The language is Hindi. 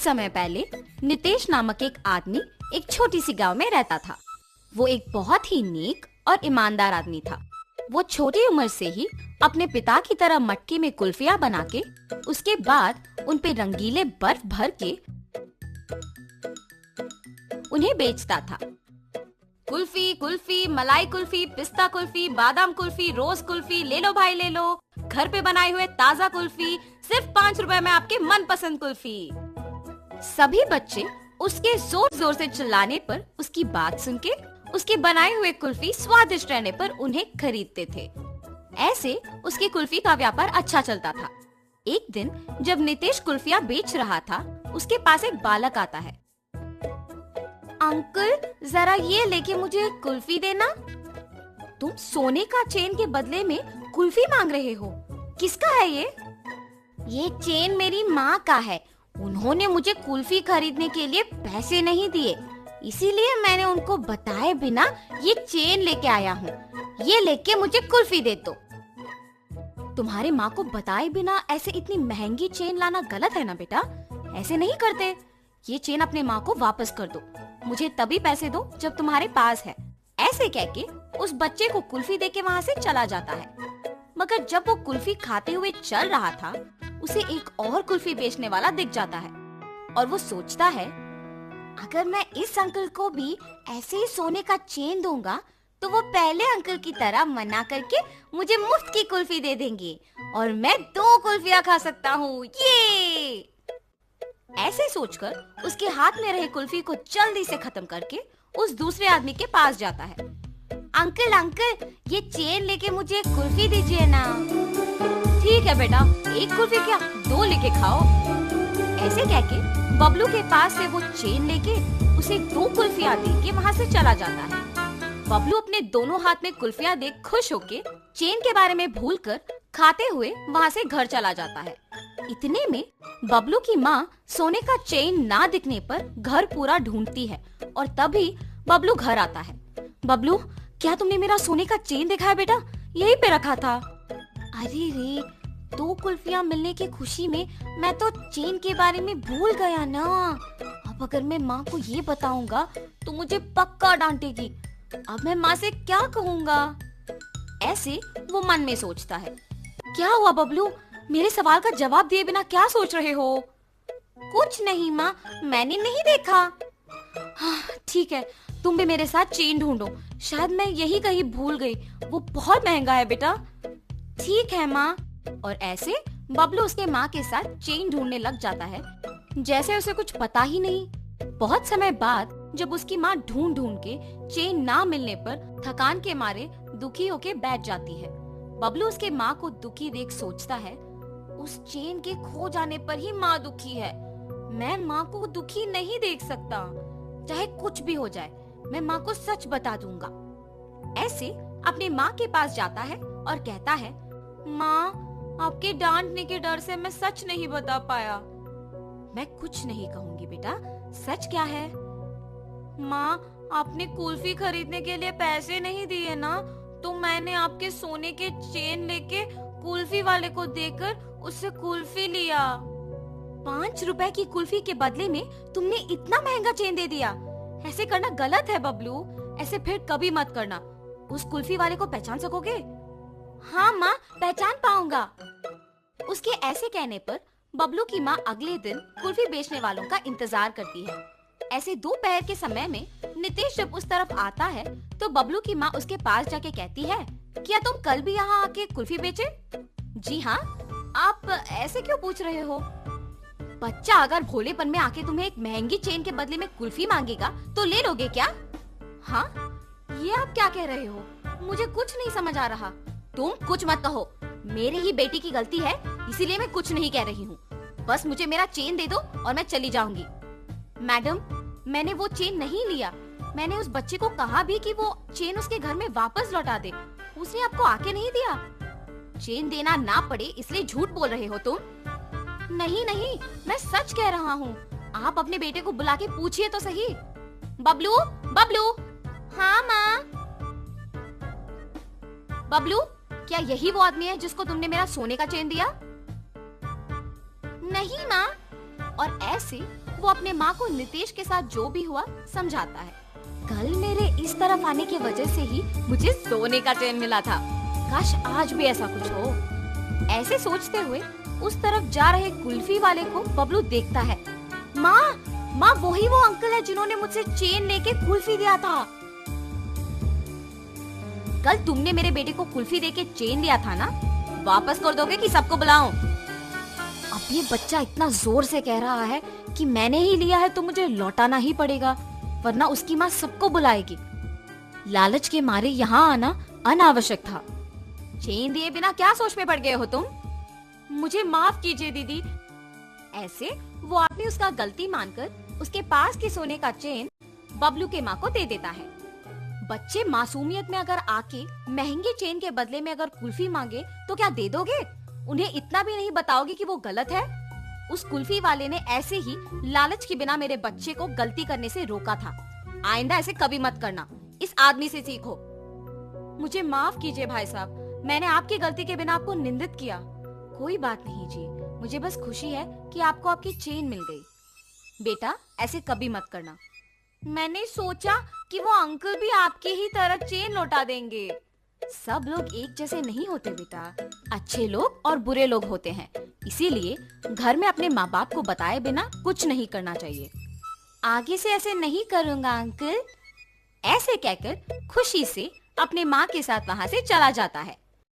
समय पहले नितेश नामक एक आदमी एक छोटी सी गांव में रहता था। वो एक बहुत ही नेक और ईमानदार आदमी था। वो छोटी उम्र से ही अपने पिता की तरह मटके में कुल्फियां बना के उसके बाद उन पे रंगीले बर्फ भर के उन्हें बेचता था। कुल्फी कुल्फी, मलाई कुल्फी, पिस्ता कुल्फी, बादाम कुल्फी, रोज कुल्फी, ले लो भाई ले लो, घर पे बनाए हुए ताजा कुल्फी, सिर्फ 5 रुपए में आपके मनपसंद कुल्फी। सभी बच्चे उसके जोर जोर से चिल्लाने पर उसकी बात सुन के उसके बनाए हुए कुल्फी स्वादिष्ट रहने पर उन्हें खरीदते थे। ऐसे उसकी कुल्फी का व्यापार अच्छा चलता था। एक दिन जब नितेश कुल्फियां बेच रहा था, उसके पास एक बालक आता है। अंकल, जरा ये लेके मुझे कुल्फी देना। तुम सोने का चेन के बदले में कुल्फी मांग रहे हो? किसका है ये? ये चेन मेरी माँ का है। उन्होंने मुझे कुल्फी खरीदने के लिए पैसे नहीं दिए, इसीलिए मैंने उनको बताए बिना ये चेन लेके आया हूँ। ये लेके मुझे कुल्फी दे दो। तुम्हारे माँ को बताए बिना ऐसे इतनी महंगी चेन लाना गलत है ना बेटा, ऐसे नहीं करते। ये चेन अपने माँ को वापस कर दो। मुझे तभी पैसे दो जब तुम्हारे पास है। ऐसे कह के उस बच्चे को कुल्फी देके वहाँ से चला जाता है। मगर जब वो कुल्फी खाते हुए चल रहा था, उसे एक और कुल्फी बेचने वाला दिख जाता है और वो सोचता है, अगर मैं इस अंकल को भी ऐसे ही सोने का चेन दूंगा तो वो पहले अंकल की तरह मना करके मुझे मुफ्त की कुल्फी दे देंगे और मैं 2 कुल्फियां खा सकता हूँ। ये ऐसे सोचकर उसके हाथ में रहे कुल्फी को जल्दी से खत्म करके उस दूसरे आदमी के पास जाता है। अंकल अंकल, ये चेन लेके मुझे एक कुल्फी दीजिए ना। ठीक है बेटा, 1 कुल्फी क्या 2 लेके खाओ। ऐसे कह के बबलू के पास से वो चेन लेके उसे 2 कुल्फियां दे के वहाँ से चला जाता है। बबलू अपने दोनों हाथ में कुल्फियां देख खुश होके चेन के बारे में भूलकर खाते हुए वहाँ से घर चला जाता है। इतने में बबलू की माँ सोने का चेन ना दिखने पर घर पूरा ढूंढती है और तभी बबलू घर आता है। बबलू, क्या तुमने मेरा सोने का चेन देखा है बेटा? यहीं पे रखा था। अरे रे, 2 कुल्फियां मिलने की खुशी में मैं तो चेन के बारे में भूल गया ना। अब अगर मैं माँ को ये बताऊंगा तो मुझे पक्का डांटेगी। अब मैं माँ से क्या कहूँगा? ऐसे वो मन में सोचता है। क्या हुआ बबलू, मेरे सवाल का जवाब दिए बिना क्या सोच रहे हो? कुछ नहीं माँ, मैंने नहीं देखा। हाँ, ठीक है, तुम भी मेरे साथ चेन ढूंढो। शायद मैं यही कहीं भूल गई। वो बहुत महंगा है बेटा। ठीक है माँ। और ऐसे बबलू उसके माँ के साथ चेन ढूंढने लग जाता है, जैसे उसे कुछ पता ही नहीं। बहुत समय बाद जब उसकी माँ ढूंढ ढूंढ के चेन ना मिलने पर थकान के मारे दुखी होके बैठ जाती है। बबलू उसके माँ को दुखी देख सोचता है, उस चेन के खो जाने पर ही माँ दुखी है। मैं माँ को दुखी नहीं देख सकता। चाहे कुछ भी हो जाए, मैं माँ को सच बता दूंगा। ऐसे अपनी माँ के पास जाता है और कहता है, माँ, आपके डांटने के डर से मैं सच नहीं बता पाया। मैं कुछ नहीं कहूंगी बेटा, सच क्या है? माँ, आपने कुल्फी खरीदने के लिए पैसे नहीं दिए ना, तो मैंने आपके सोने के चेन लेके कुल्फी वाले को देकर उससे कुल्फी लिया। 5 रुपए की कुल्फी के बदले में तुमने इतना महंगा चेन दे दिया। ऐसे करना गलत है बबलू, ऐसे फिर कभी मत करना। उस कुल्फी वाले को पहचान सकोगे? हाँ माँ, पहचान पाऊंगा। उसके ऐसे कहने पर बबलू की माँ अगले दिन कुल्फी बेचने वालों का इंतजार करती है। ऐसे दोपहर के समय में नितेश जब उस तरफ आता है तो बबलू की माँ उसके पास जाके कहती है, क्या तुम कल भी यहाँ आके कुल्फी बेचे? जी हाँ। आप ऐसे क्यों पूछ रहे हो? बच्चा अगर भोलेपन में आके तुम्हें एक महंगी चेन के बदले में कुल्फी मांगेगा तो ले लोगे क्या? हाँ, ये आप क्या कह रहे हो? मुझे कुछ नहीं समझ आ रहा। तुम कुछ मत कहो, मेरी ही बेटी की गलती है, इसीलिए मैं कुछ नहीं कह रही हूँ। बस मुझे मेरा चेन दे दो और मैं चली जाऊंगी। मैडम, मैंने वो चेन नहीं लिया। मैंने उस बच्चे को कहा भी कि वो चेन उसके घर में वापस लौटा दे। उसने आपको आके नहीं दिया। चेन देना ना पड़े इसलिए झूठ बोल रहे हो तुम। नहीं नहीं, मैं सच कह रहा हूँ। आप अपने बेटे को बुला के पूछिए तो सही। बबलू, बबलू। हाँ माँ। बबलू, क्या यही वो आदमी है जिसको तुमने मेरा सोने का चेन दिया? नहीं माँ। और ऐसे वो अपने माँ को नितेश के साथ जो भी हुआ समझाता है। कल मेरे इस तरफ आने की वजह से ही मुझे सोने का चैन मिला था। काश आज भी ऐसा कुछ हो। ऐसे सोचते हुए उस तरफ जा रहे कुल्फी वाले को बबलू देखता है। माँ वही वो अंकल है जिन्होंने मुझसे चेन लेके कुल्फी दिया था। कल तुमने मेरे बेटे को कुल्फी देके चेन दिया था ना, वापस कर दोगे कि सबको बुलाऊं? अब ये बच्चा इतना जोर से कह रहा है कि मैंने ही लिया है तो मुझे लौटाना ही पड़ेगा, वरना उसकी माँ सबको बुलाएगी। लालच के मारे यहाँ आना अनावश्यक था। चेन दिए बिना क्या सोच में पड़ गए हो तुम? मुझे माफ कीजिए दीदी। ऐसे वो अपनी उसका गलती मानकर उसके पास के सोने का चेन बबलू के माँ को दे देता है। बच्चे मासूमियत में अगर आके महंगे चेन के बदले में अगर कुल्फी मांगे तो क्या दे दोगे? उन्हें इतना भी नहीं बताओगे कि वो गलत है? उस कुल्फी वाले ने ऐसे ही लालच के बिना मेरे बच्चे को गलती करने से रोका था। आइंदा ऐसे कभी मत करना, इस आदमी से सीखो। मुझे माफ कीजिए भाई साहब, मैंने आपकी गलती के बिना आपको निंदित किया। कोई बात नहीं जी, मुझे बस खुशी है कि आपको आपकी चेन मिल गई। बेटा ऐसे कभी मत करना। मैंने सोचा कि वो अंकल भी आपकी ही तरह चेन लौटा देंगे। सब लोग एक जैसे नहीं होते बेटा, अच्छे लोग और बुरे लोग होते हैं। इसीलिए घर में अपने माँ बाप को बताए बिना कुछ नहीं करना चाहिए। आगे से ऐसे नहीं करूँगा अंकल। ऐसे कहकर खुशी से अपने माँ के साथ वहाँ से चला जाता है।